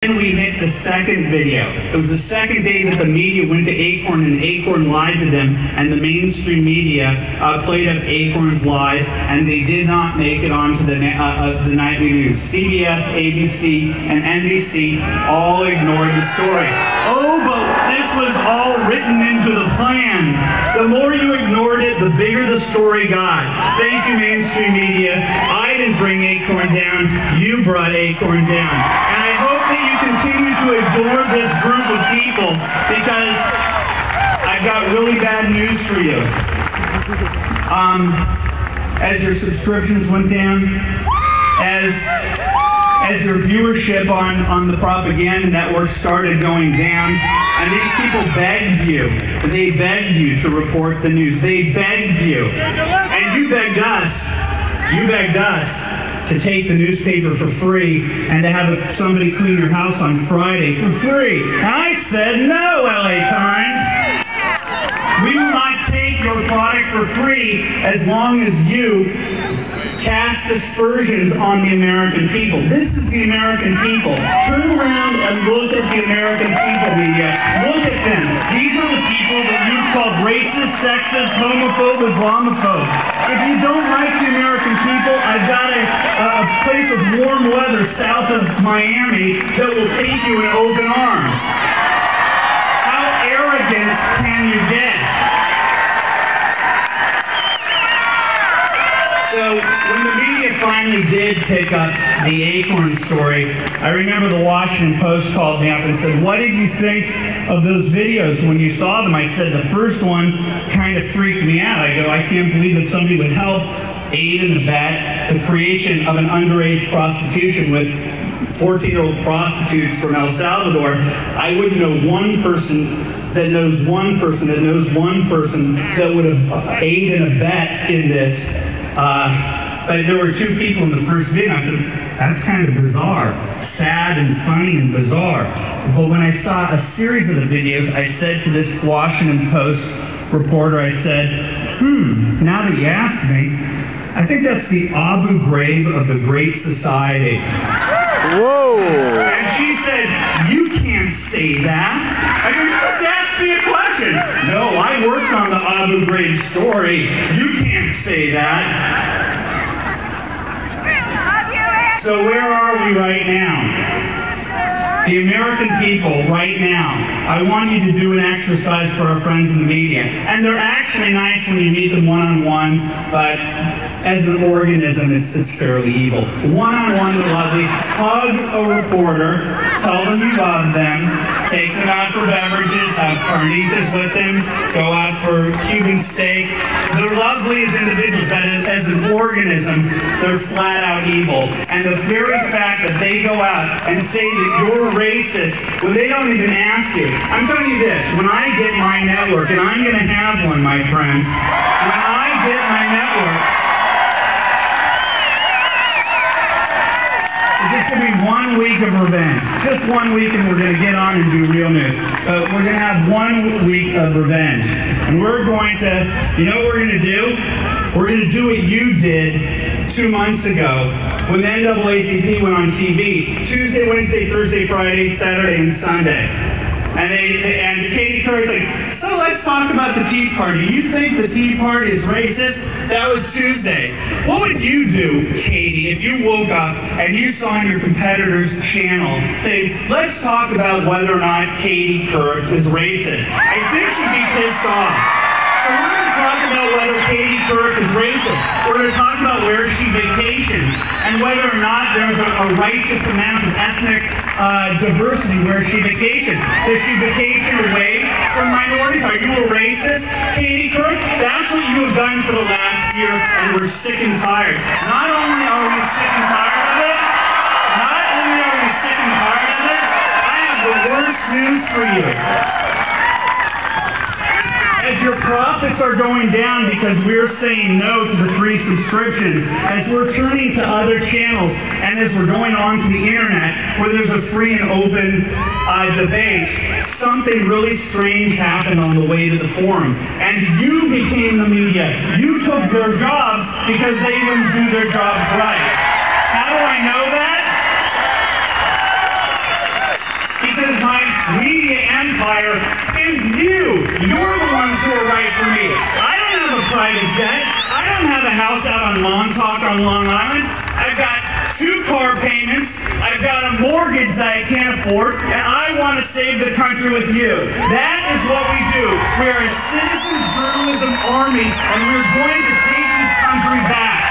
Then we hit the second video. It was the second day that the media went to Acorn and Acorn lied to them, and the mainstream media played up Acorn's lies, and they did not make it onto the nightly news. CBS, ABC, and NBC all ignored the story. Oh, but this was all written into the plan. The more you ignored it, the bigger the story got. Thank you, mainstream media. I didn't bring Acorn down. You brought Acorn down. And I hope that you continue to ignore this group of people, because I've got really bad news for you. As your subscriptions went down, as your viewership on the propaganda network started going down, and these people begged you, to report the news. They begged you. And you begged us to take the newspaper for free and to have somebody clean your house on Friday for free. I said no, LA Times. We will not take your product for free as long as you cast aspersions on the American people. This is the American people. Turn around and look at the American people, media. Look at them. These are the people that you called racist, sexist, homophobe, Islamophobe. If you don't like the American people, I've got a place of warm weather south of Miami that will take you in open arms. How arrogant can you get? So when the media finally did pick up the Acorn story, I remember the Washington Post called me up and said, "What did you think of those videos when you saw them?" I said, "The first one kind of freaked me out." I go, "I can't believe that somebody would help aid and abet the creation of an underage prostitution with 14-year-old prostitutes from El Salvador. I wouldn't know one person that knows one person that knows one person that would have aid and abet in this." But there were two people in the first video. I said, "That's kind of bizarre, sad and funny and bizarre." But when I saw a series of the videos, I said to this Washington Post reporter, I said, now that you asked me, I think that's the Abu Ghraib of the Great Society. Whoa! And she said, "You can't say that." I go, "You just asked me a question." "No, I worked on the Abu Ghraib story. You can't say that." So where are we right now? The American people, right now. I want you to do an exercise for our friends in the media. And they're actually nice when you meet them one-on-one, but as an organism, it's fairly evil. One-on-one, they're lovely. Hug a reporter, tell them you love them, take them out for beverages, have carnitas with them, go out for Cuban steak. They're lovely as individuals, but as an organism, they're flat-out evil. And the very fact that they go out and say that you're racist when they don't even ask you. I'm telling you this, when I get my network, and I'm going to have one, my friends, when I get my network, it's going to be 1 week of revenge. Just 1 week, and we're going to get on and do real news. But we're going to have 1 week of revenge. And we're going to, you know what we're going to do? We're going to do what you did 2 months ago when the NAACP went on TV. Tuesday, Wednesday, Thursday, Friday, Saturday, and Sunday. And Katie Couric's like, "So let's talk about the Tea Party. You think the Tea Party is racist?" That was Tuesday. What would you do, Katie, if you woke up and you saw on your competitor's channel say, "Let's talk about whether or not Katie Couric is racist"? I think she'd be pissed off. So we're going to talk about whether Katie Couric is racist. We're going to talk about where she vacations and whether or not there's a righteous amount of ethnic diversity where she vacations. Does she vacation away from minorities? Are you a racist, Katie Couric? That's what you have done for the last year, and we're sick and tired. Not only are we sick and tired of it, I have the worst news for you. As your profits are going down because we're saying no to the free subscriptions, as we're turning to other channels, and as we're going on to the internet where there's a free and open debate, something really strange happened on the way to the forum. And you became the media. You took their jobs because they wouldn't do their jobs right. How do I know that? media empire is you. You're the ones who are right for me. I don't have a private jet. I don't have a house out on Montauk on Long Island. I've got 2 car payments. I've got a mortgage that I can't afford, and I want to save the country with you. That is what we do. We are a citizen journalism army, and we're going to take this country back.